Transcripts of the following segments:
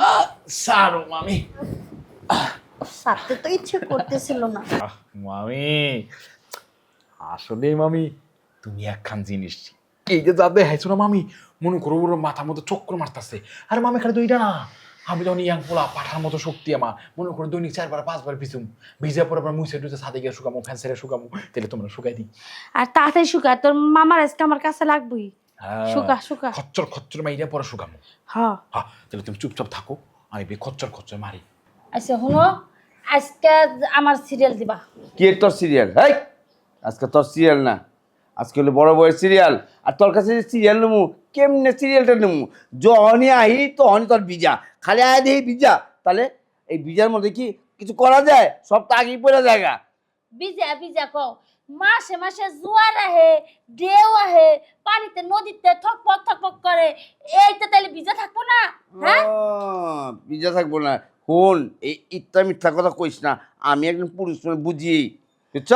রাখি? সারো মামি। সারতে তো ইচ্ছে করতেছিল না। মামি আসলে মামি তুমি একখান জিনিস এই যে যাবে হাইছো না মামি, মনে করো ওর মাথার মতো চক্র মারতেছে। আরে মামি খালি দুইটা না, আমি যখন ইয়াং পোলা পাঠার মতো শক্তি আমার, মনে করো দৈনিক 4-5 বার পিছুম ভিজা পরে আবার মুছে টুছে ছাদে গিয়ে শুকামো, ফ্যান ছেড়ে শুকামো, তাহলে তোমরা শুকাই দিই। আর তাড়াতাড়ি শুকা, তোর মামার আজকে আমার কাছে লাগবই। শুকা শুকা। খচ্চর খচ্চর মাইরা পরে শুকামো। হ্যাঁ হ্যাঁ তাহলে তুমি চুপচাপ থাকো, আমি খচ্চর খচ্চর মারি। আচ্ছা শুনো, আজকে আমার সিরিয়াল দিবা। কি এর তোর সিরিয়াল? হেই, আজকে তোর সিরিয়াল না, আজকে হলো বড় বউয়ের সিরিয়াল। আর তোর কাছে যে সিরিয়াল নেবো, কেমনে সিরিয়ালটা নেবো? যখনই আহি তখনই তোর বিজা, খালি আয় দেখি বিজা। তাহলে এই বিজার মধ্যে কি কিছু করা যায়? সব তো আগেই পড়ে জায়গা। বিজা বিজা কও, মাসে মাসে জোয়ার আহে, ঢেউ আহে, পানিতে নদীতে থকপক থকপক করে, এইটা তাহলে ভিজা থাকবো না? হ্যাঁ বিজা থাকবো না? শোন, এই ইত্যা মিথ্যা কথা কইস না, আমি একজন পুরুষ মানুষ বুঝি, বুঝছ?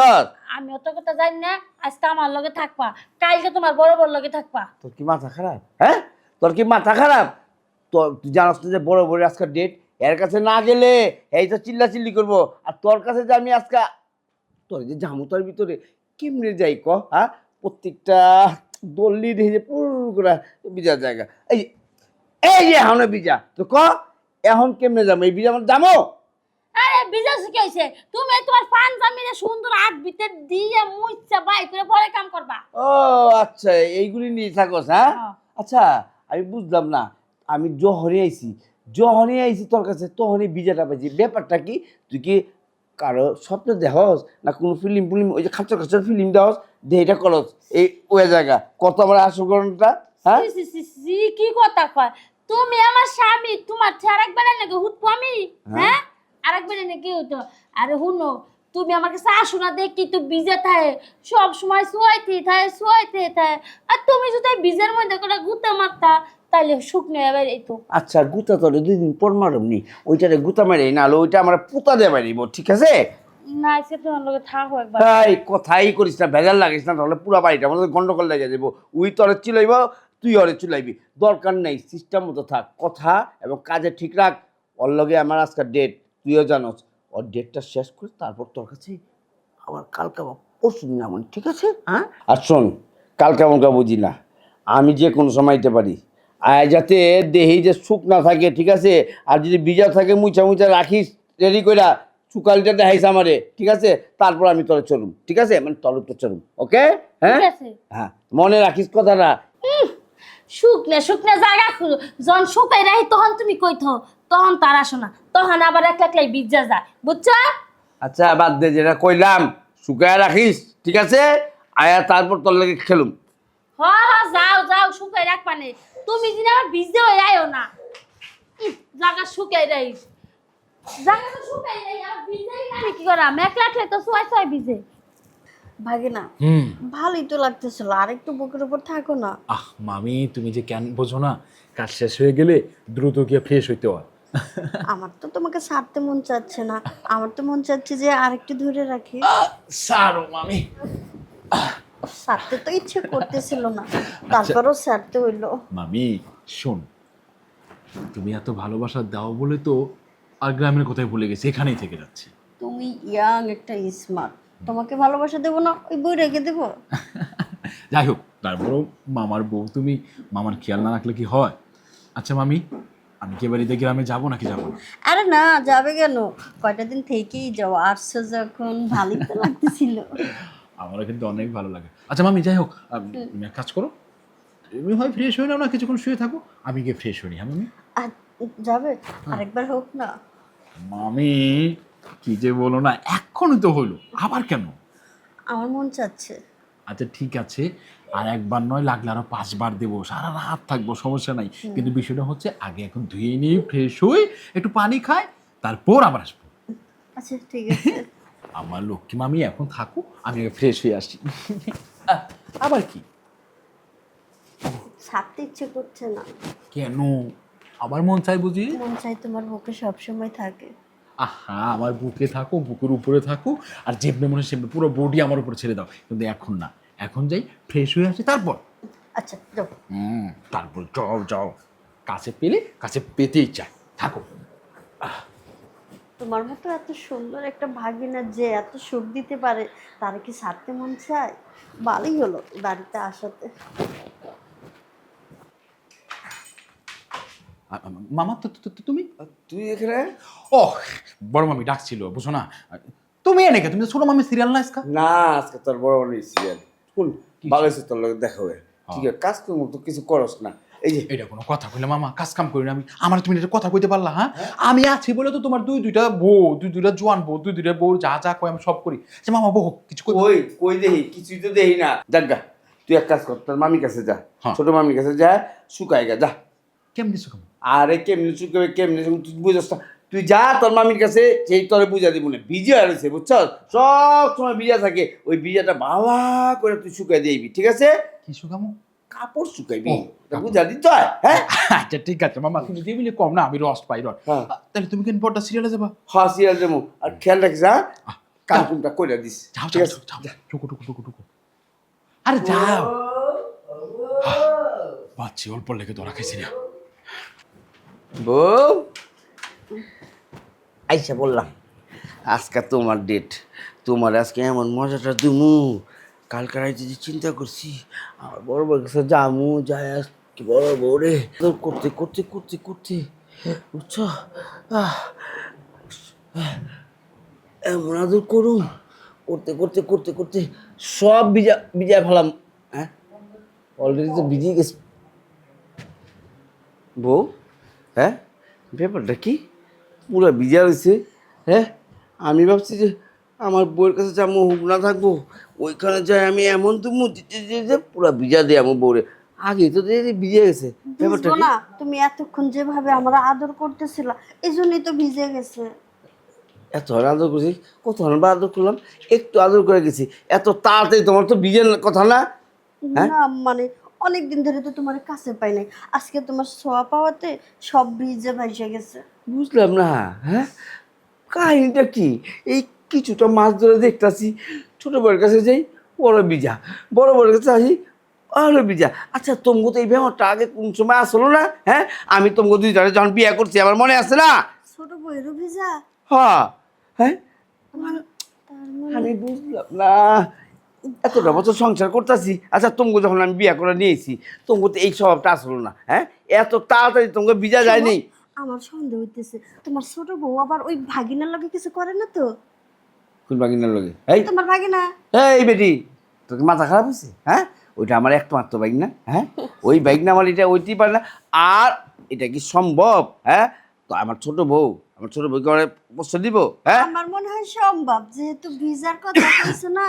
আমি অত কথা জানি না, আজকে আমার লগে থাকবা, কালকে তোমার বড় বড় লগে থাকবা। তোর কি মাথা খারাপ? হ্যাঁ, তোর কি মাথা খারাপ? তোর তুই জানাস না যে বড় বড় আজকে ডেট, এর কাছে না গেলে এই তো চিল্লা চিল্লি করবো। আর তোর কাছে যে আমি আজকে তোর যে জামু তোর ভিতরে কেমনে যাই ক? হ্যাঁ, প্রত্যেকটা দল্লি দেখে যে পুরো করে বিজার জায়গা। এই এই যে এখন বিজা তো ক, এখন কেমনে যাবো? এই বিজা আমার যাবো? আরে বিজা কি হইছে? তুমি তোমার পাঞ্জাবিরে সুন্দর হাত ভিতর দিয়ে মুইচ্ছা বাই করে পরে কাম করবা। ও আচ্ছা, এইগুলি নিয়ে থাকোস? হ্যাঁ আচ্ছা, আমি বুঝলাম না। আমি যখনই আইছি তোর কাছে তখনই বিজাটা পাইছি। ব্যাপারটা কি? তুই কি কারো স্বপ্ন দেখস না কোনো ফিল্ম ওই যে খাচ্চর খাচ্চর ফিল্ম দেওয়াস যে এটা করস এই ওই জায়গা কত আমার আসল ঘটনাটা? হ্যাঁ সি সি সি কি কথা কয়? তুমি আমার স্বামী, তোমার আরেকবার নাকি হুতপো আমি? হ্যাঁ আরেকবার নাকি হতো? আরে হুনো, তুমি আমার কাছে আসো না দেখি তো বিজে থাকে, সব সময় শুয়াইতে থাকে। আর তুমি যদি বিজের মধ্যে করে গুতা মারতা তাহলে শুকনো এবার এই তো। আচ্ছা, গুতা তোরে 2 দিন পর মারমনি, ওইটারে গুতা মারি না হলে ওইটা আমরা পুতা দিয়ে মারিব, ঠিক আছে? না সে তোমার লগে থাকো একবার। তাই কথাই করিস না, ভেজাল লাগিস না, তাহলে পুরা বাড়িটা আমাদের গন্ডগোল লেগে যাবো। উই তোরে চিলাইব, তুই ওরে চুলাইবি, দরকার নেই। সিস্টেম মতো থাক, কথা এবং কাজে ঠিক রাখ। ওর লগে আমার আজকের ডেট, তুইও জানোস। ওর ডেটটা শেষ করে তারপর তোর কাছে আবার কালকে বা পরশু দিন এমন, ঠিক আছে? হ্যাঁ, আর শোন, কালকে আমাকে বুঝি না, আমি যে কোনো সময় দিতে পারি। আর যাতে দেহি যে সুখ না থাকে, ঠিক আছে? আর যদি বিজা থাকে মুছা মুছা রাখিস রেডি কইরা, সুকালটা দেখাইস আমারে, ঠিক আছে? তারপর আমি তোরে চলুম, ঠিক আছে? মানে তোর তো চলুম, ওকে? হ্যাঁ ঠিক আছে। হ্যাঁ, মনে রাখিস কথাটা। শুকনা জায়গা যখন শুকাই রাখি তখন তুমি কইত, তখন তার আসো না, তখন আবার একলাই বিজা যায়, বুঝছো? আচ্ছা বাদ দে, যেটা কইলাম শুকায় রাখিস, ঠিক আছে? আয়া তারপর তোর লাগে খেলুম। যাও যাও শুকাই রাখবানে, তুমি দিন আবার ভিজে হয়ে আয়ো না। জায়গা শুকাই রাখিস, জায়গা তো শুকাই রাখি, আর ভিজেই না আমি কি করাম? একলা তো ছয় ভিজে। ভাগিনা, ভালোই তো লাগতেছিল, আর একটু বুকের উপর থাকো না। মামি তুমি যে কেন বোঝো না, কাজ শেষ হয়ে গেলে দ্রুত গিয়ে ফ্রেশ হইতে হয়। আমার তো তোমাকে ছাড়তে মন চাচ্ছে না, আমার তো মন চাচ্ছে যে আরেকটু ধরে রাখি। সারো মামি। ছাড়তে তো ইচ্ছে করতেছিল না, তারপরও ছাড়তে হইলো। মামি শোন, তুমি এত ভালোবাসা দাও বলে তো আর গ্রামের কথাই ভুলে গেছি, এখানেই থেকে যাচ্ছে। তুমি ইয়াং একটা স্মার্ট, তোমাকে ভালোবাসা দেবো না ওই বই রেখে দেবো? যাই হোক, তারপরেও মামার বউ তুমি, মামার খেয়াল না রাখলে কি হয়? আচ্ছা মামি, আমি কি বাড়িতে গ্রামে যাবো নাকি যাবো না? আরে না, যাবে কেন? কয়টা দিন থেকেই যাও, আসছো যখন ভালোই তো লাগতেছিল। আমারও কিন্তু অনেক ভালো লাগে। আচ্ছা মামি যাই হোক, তুমি এক কাজ করো, তুমি হয় ফ্রেশ হয়ে নাও না, কিছুক্ষণ শুয়ে থাকো, আমি গিয়ে ফ্রেশ হই। হ্যাঁ মামি? আর যাবে আরেকবার হোক না? মামি কি যে বলো না, এখনই তো হইলো, আবার কেন? আমার মন চাচ্ছে। আচ্ছা ঠিক আছে, আর একবার নয়, লাগলে আরো 5 বার দেবো, সারা রাত থাকবো, সমস্যা নাই। কিন্তু বিষয়টা হচ্ছে আগে এখন ধুয়ে নিই, ফ্রেশ হই, একটু পানি খাই, তারপর আবার আসবো। আচ্ছা ঠিক আছে। আমার লক্ষ্মী মামি এখন থাকো, আমি ফ্রেশ হয়ে আসছি। আবার কি? ছাড়তে ইচ্ছে করছে না। কেন? আবার মন চাই বুঝি? মন চাই তোমার বুকে সবসময় থাকে। আহা, আমার বুকে থাকো, বুকের উপরে থাকো, আর যেমনি মনে হয় সেমনি পুরো বডি আমার উপরে ছেড়ে দাও। কিন্তু এখন না, এখন যাই ফ্রেশ হয়ে আসি, তারপর আচ্ছা যাও। তারপর যাও যাও, কাছে পেলে কাছে পেতেই চায়। থাকো। তোমার মতো এত সুন্দর একটা ভাগিনা যে এত সুখ দিতে পারে, তার কি ছাড়তে মন চায়? ভালোই হলো বাড়িতে আসাতে। মামা তুমি তুই এখানে? ও বড় মামি ডাকছিল, বুঝো না? তুমি এনে কে? তুমি তো ছোট মামি সিরিয়াল না আজকে? না, আজকে তোর বড় বড় সিরিয়াল কোন ভালো হয়েছে, তোর লোক দেখা হবে। ঠিক আছে, কাজ করবো তো কিছু করস না। এই যে এটা কোনো কথা কইলে মামা, কাজ কাম করি না আমি? আমার তুমি এটা কথা কইতে পারলা? হ্যাঁ, আমি আছি বলে তো তোমার দুইটা বউ, দুইটা জোয়ান বউ, দুইটা বউ যা যা কয় আমি সব করি। যে মামা বউ কিছু কই? কই কই দেহি, কিছুই তো দেহি না। জাগা, তুই এক কাজ কর, তোর মামির কাছে যা, হ্যাঁ। ছোট মামির কাছে যা, শুকাই গা যা। কেমনি সুখম? আরে কেমনি শুকাবে কেমনি, তুই বুঝস না। তুই যা তোর মামির কাছে, সেই তোরে বুঝা দিব না। ভিজে আছে বুঝছ, সব সময় ভিজা থাকে, ওই ভিজাটা ভালো করে তুই শুকাই দিবি, ঠিক আছে? কি সুখামো? কাপড় শুকাইবি, ও, এটা বুঝা দিতে হয়। হ্যাঁ আচ্ছা ঠিক আছে মামা, তুমি দিয়ে মিলে কম না, আমি রস পাই রস। হ্যাঁ। তাহলে তুমি কেন পর্দা সিরিয়ালে যাবা? হাসিয়াল যেমন, আর খেয়াল রাখিস হ্যাঁ, কাজটা কইরা দিস, যাও ঠিক যাও আছে? যাও, টুকু। আরে যাও। বাচ্চি অল্প লেগে ধরা খাইছি না। বউ আইসা বললাম, আজকে তোমার ডেট, তোমার আজকে এমন মজাটা দিমু। কালকে রাইতে যে চিন্তা করছি, আমার বড় বড় কাছে যামু, যাই আজকে বড় বউরে করতে করতে করতে করতে বুঝছো, এমন আদর করুন, করতে করতে করতে করতে সব ভিজা ফেলাম। হ্যাঁ, অলরেডি তো ভিজিয়ে গেছে। বউ, হ্যাঁ ব্যাপারটা কি, পুরো ভিজা রয়েছে। হ্যাঁ, আমি ভাবছি যে আমার বউয়ের কাছে যাবো, হুক না থাকবো, ওইখানে যাই আমি এমন তো পুরো ভিজা দিয়ে আমার বউরে। আগে তো ভিজে গেছে, ব্যাপারটা বুঝবো কি? না, তুমি এতক্ষণ যেভাবে আমরা আদর করতেছিল, এই জন্যই তো ভিজে গেছে। এত আদর করছি, কত বা আদর করলাম, একটু আদর করে গেছি, এত তাড়াতাড়ি তোমার তো ভিজের কথা না। হ্যাঁ? না মানে অনেকদিন ধরে তো তোমার কাছে পাই নাই, আজকে তোমার ছোঁয়া পাওয়াতে সব ভিজে ভাইসে গেছে। বুঝলাম না। হ্যাঁ, কাহিনীটা কি? এই কিছুটা মাছ ধরে দেখতাছি, ছোট বড়ের কাছে যাই, বড় বিজা, বড় বড়ের কাছে আসি, আরো বিজা। আচ্ছা, তোমাকে তো এই ব্যাপারটা আগে কোন সময় আসলো না? হ্যাঁ, আমি তোমাকে দুইটারে যখন বিয়ে করছি, আমার মনে আছে না? ছোট বইয়েরও ভিজা? হ্যাঁ হ্যাঁ, তার মানে আমি বুঝলাম না। এতটা বছর সংসার করতেছি, আচ্ছা তোমাকে যখন আমি বিয়ে করে নিয়েছি, তোমাকে তো এই স্বভাবটা আসলো না। হ্যাঁ, এত তাড়াতাড়ি তোমাকে বিজা যায়নি। আমার সন্দেহ হইতেছে তোমার ছোট বউ আবার ওই ভাগিনার লগে কিছু করে না তো? কোন বাগিনার লগে? এই তোমার ভাগিনা? এই বেটি, তোর কি মাথা খারাপ হয়েছে? হ্যাঁ, ওইটা আমার একমাত্র বাইক না। হ্যাঁ, ওই বাইক না আমার, এটা ওইতেই পারে না। আর এটা কি সম্ভব? হ্যাঁ, তো আমার ছোট বউকে আমার প্রশ্ন দিব? হ্যাঁ, আমার মনে হয় সম্ভব, যেহেতু ভিজার কথা কইছো না,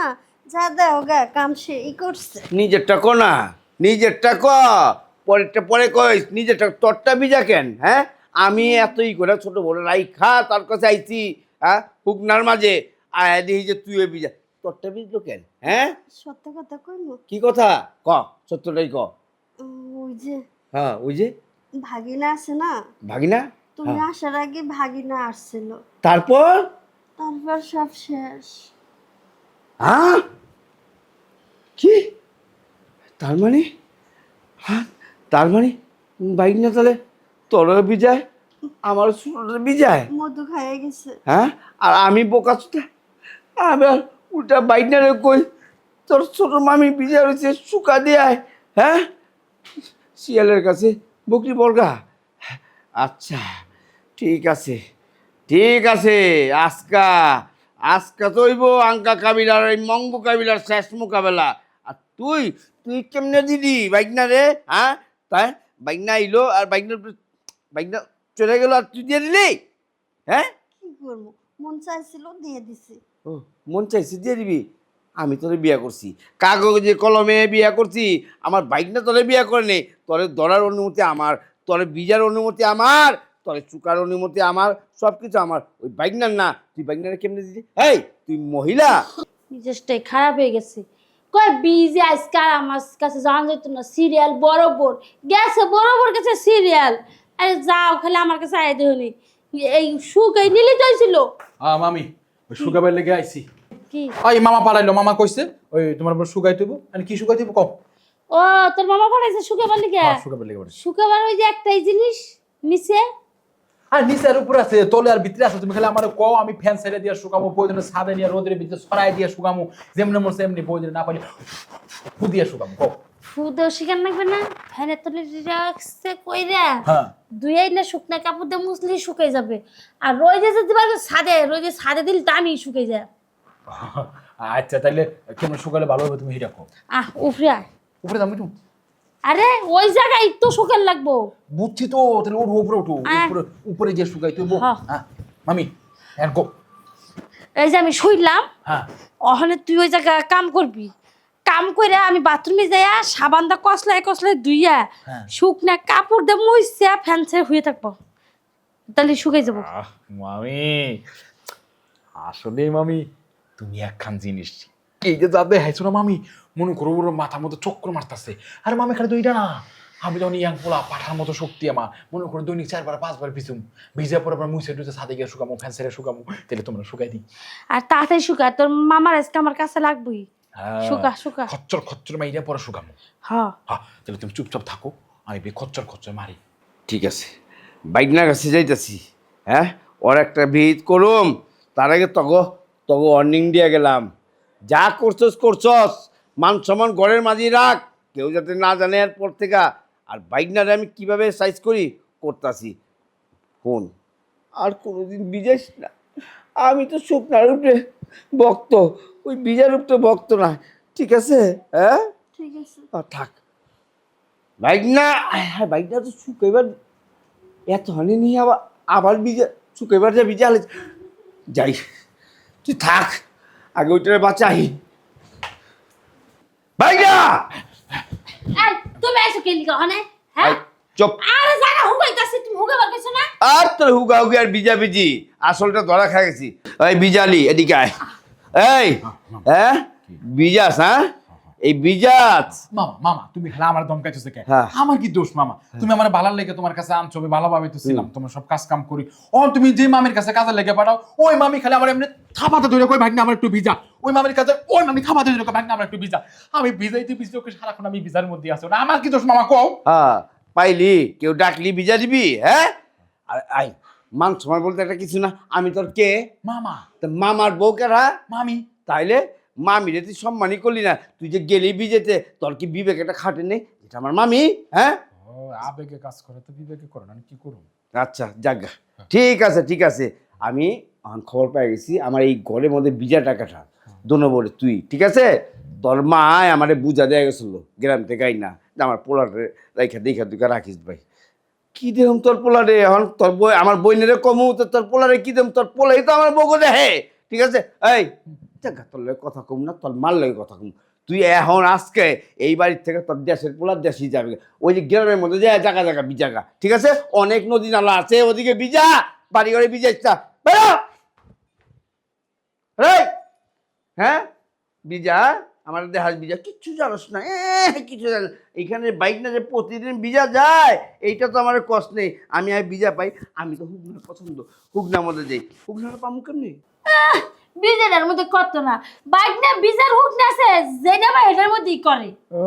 যা দাও গা, কাম সে ই করছে। নিজেরটা কো না, নিজেরটা ক, পরেরটা পরে কইস, নিজেরটা তোরটা বিজা কেন? হ্যাঁ, আমি এতই করে ছোট বড় রাইখা তার কাছে আইছি, হ্যাঁ, হুকনার মাঝে আয় দেখি যে তুই বিজা, তোরটা বিজলো কেন? হ্যাঁ, সত্য কথা কইমু, কি কথা ক, সত্যটাই ক। ওই যে হ্যাঁ, ওই যে ভাগিনা আছে না, ভাগিনা, তুমি আসার আগে ভাগিনা আসছিল, তারপর? তারপর সব শেষ। হ্যাঁ, কি তার মানে? হ্যাঁ, তার মানে বাইক না তাহলে তোর বিজায়, আমার ছোটটা বিজায়। মধু খাইয়ে গেছে। হ্যাঁ, আর আমি বোকা চোটা, আবার উল্টা বাইক না রে কই তোর ছোট মামি বিজা রয়েছে শুকা দেয়। হ্যাঁ, শিয়ালের কাছে বকরি বর্গা। আচ্ছা, ঠিক আছে ঠিক আছে, আজকা তো হইব আঙ্কা কাবিলার, এই মঙ্গ কাবিলার শেষ মোকাবেলা। আর তুই তুই কেমনে দিদি বাইকনা রে? হ্যাঁ, তাই বাইকনা আইলো আর বাইকনা চলে গেল, আর তুই দিয়ে দিলি? হ্যাঁ, কি করবো, মন চাইছিল দিয়ে দিছি। ও, মন চাইছে দিয়ে দিবি? আমি তোরে বিয়া করছি, কাগজে কলমে বিয়া করছি, আমার বাইকনা তোরে বিয়া করে নেই। তোরে ধরার অনুমতি আমার, তোরে বিজার অনুমতি আমার, তোরে চুকার অনুমতি আমার, সব কিছু আমার। ওই বাইকনার না, তুই বাইকনারে কেমনে দিলি? এই তুই মহিলা? মেজাজটাই খারাপ হয়ে গেছে। কয় বিজি আজকে আর আমার কাছে যাওয়া যেত না, সিরিয়াল বরাবর গেছে, বরাবর গেছে সিরিয়াল। আরে যাও, খালি আমার কাছে আয় দেহনি, এই সুখ এই নিলে চাইছিল। মামি ওই সুগাবের লেগে আইছি। কি? ওই মামা পালাইলো, মামা কইছে ওই তোমার উপর সুগাই দেবো। আমি কি সুগাই দেবো কম? ও তোর মামা পাঠাইছে শুকাবার লিগে? সুগাবের লেগে বলে। শুকাবার ওই যে একটাই জিনিস নিচে, আর নিচের উপরে আছে, তলে আর ভিতরে আছে, তুমি খালি আমার কও, আমি ফ্যান ছেড়ে দিয়ে শুকামো, প্রয়োজনে ছাদে নিয়ে রোদের ভিতরে ছড়াই দিয়ে শুকামো, যেমনি মরছে এমনি, প্রয়োজনে না পারি ফু দিয়ে শুকামো, কও। ফুদেও শিকার লাগবে না, ফ্যানের তলে রাখছে কইরা হ্যাঁ দুই আইলে শুকনা কাপড় দিয়ে মুছলি শুকাই যাবে। আর রোদে যদি পারবে ছাদে, রোদে ছাদে দিলে দামি শুকাই যায়। আচ্ছা তাহলে কেমন শুকালে ভালো হবে তুমি হিরা কও। উপরে আয়। উপরে যাবো একটু। আরে ওই জায়গায় তো শুকান লাগবো। বুঝছি তো, তাহলে ওঠো উপরে ওঠো, উপরে উপরে যে শুকাই তুই হ্যাঁ। হ্যাঁ মামি হ্যাঁ গো। এই যে আমি শুইলাম, হ্যাঁ ওখানে তুই ওই জায়গায় কাম করবি, কাম করে আমি বাথরুমে যাইয়া সাবান দা কসলাই কসলাই ধুইয়া হ্যাঁ। শুকনা কাপড় দিয়ে মুইসা ফ্যান ছেড়ে শুয়ে থাকবো, তাহলে শুকাই যাবো। মামি আসলে মামি তুমি একখান জিনিস, এই যে যাবে হাইছো না মামি, মনে করো ওর মাথার মতো চক্র মারতেছে। আর মামি খালি দুইটা না, আমি যখন ইয়াং পোলা পাঠার মতো শক্তি আমার, মনে করো দৈনিক 4 বার 5 বার পিছুম, ভিজা পরে আবার মুছে টুছে ছাদে গিয়ে শুকামো, ফ্যান ছেড়ে শুকামো, তাহলে তোমরা শুকাই দিই। আর তাড়াতাড়ি শুকা, তোর মামার আজকে আমার কাছে লাগবই। শুকা শুকা। খচ্চর খচ্চর মাইরা পরে শুকামো। হ্যাঁ হ্যাঁ তাহলে তুমি চুপচাপ থাকো, আমি খচ্চর খচ্চর মারি। ঠিক আছে, বাইকনার কাছে যাইতাছি। হ্যাঁ, ওর একটা ভিত করুম, তার আগে তগো ওয়ার্নিং দিয়ে গেলাম, যা করছস করছস, মান সম্মান ঘরের মাঝে রাখ, কেউ যাতে না জানে এরপর থেকে। আর বাইকনারে আমি কিভাবে সাইজ করি করতাছি, ফোন আর কোনোদিন বিজাইস না। আমি তো শুকনার উপরে ভক্ত, ওই বিজার উপরে ভক্ত না, ঠিক আছে? হ্যাঁ ঠিক আছে। থাক বাইকনা। হ্যাঁ বাইকনা তো শুকাইবার এত হানি নিয়ে আবার বিজা শুকাইবার যা বিজা হলে যাই, তুই থাক, আগে ওইটারে বাঁচাই। বাইকনা এই তুমি এসো কে লিখা ওখানে? হ্যাঁ চুপ। আরে জায়গা হুগাইতাছি, তুমি হুগাবার কিছু না। আর তোর হুগা হুগি আর বিজা বিজি, আসলটা ধরা খাই গেছি। ওই বিজালি এদিকে আয়। এই হ্যাঁ বিজাস, হ্যাঁ এই বিজাস। মামা মামা তুমি খালি আমার দমকাইছো কে? হ্যাঁ। আমার কি দোষ মামা? তুমি আমার ভালো লেগে তোমার কাছে আনছো, আমি ভালোভাবে তো ছিলাম, তোমার সব কাজ কাম করি। তুমি যে মামির কাছে কাজে লেগে পাঠাও, ওই মামি খালি আমার এমনি থাপাতে ধরে কই ভাগনা আমার একটু ভিজা, ওই মামির কাছে ওই মামি থাপাতে ধরে কই ভাগনা আমার একটু ভিজা। আমি ভিজাইতে ওকে সারাক্ষণ আমি ভিজার মধ্যে আছি, না আমার কি দোষ মামা কও? হ্যাঁ পাইলি, কেউ ডাকলি বিজা দিবি? হ্যাঁ আর আই মান সময় বলতে একটা কিছু না, আমি তোর কে? মামা। তা মামার বউ কেরা? মামি। তাইলে মামিরে তুই সম্মানই করলি না, তুই যে গেলি বিজেতে, তোর কি বিবেক একটা খাটে নেই? এটা আমার মামি। হ্যাঁ ও আবেগে কাজ করে তো বিবেকে করে না, আমি কি করব? আচ্ছা জাগা, ঠিক আছে ঠিক আছে। আমি এখন খবর পেয়ে গেছি, আমার এই ঘরের মধ্যে বিজা টাকাটা দোনো বলে তুই, ঠিক আছে? তোর মা আমারে বুঝা দেয়া গেছিল গ্রাম থেকে না, যে আমার পোলারে রাইখা দেখা দুইকা রাখিস ভাই। কি দেম তোর পোলারে এখন? তোর বই আমার বইনেরে কমু তো তোর পোলারে কি দেম? তোর পোলাই তো আমার বউকে দেহে, ঠিক আছে? এই জাগা, তোর লগে কথা কম না, তোর মার লগে কথা কম। তুই এখন আজকে এই বাড়ির থেকে তোর দেশের পোলার দেশই যাবে, ওই যে গ্রামের মধ্যে যায় জায়গা জায়গা বিজাগা, ঠিক আছে? অনেক নদী নালা আছে, ওদিকে বিজা, বাড়ি ঘরে বিজা ইচ্ছা বেরো। হ্যাঁ বিজা, আমার দেহাজ বিজা, কিচ্ছু জানোস না, কিছু জানো? এইখানে বাইক না যে প্রতিদিন বিজা যায়, এইটা তো আমার কষ্ট নেই। আমি আর বিজা পাই, আমি তো হুগনার পছন্দ, হুগনার মধ্যে যাই। হুগনার পামু কেমনি? বিজারের মধ্যে কত না বাইক না, বিজার হুক না আছে যেটা বা এটার মধ্যেই করে। ও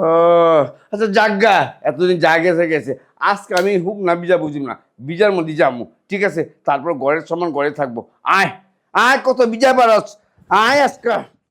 আচ্ছা জাগা, এতদিন জাগে গেছে, আজকে আমি হুক না বিজা বুঝিম না, বিজার মধ্যে যাবো, ঠিক আছে? তারপর ঘরের সমান ঘরে থাকবো। আয় আয়, কত বিজা পারস, আয় আজকে।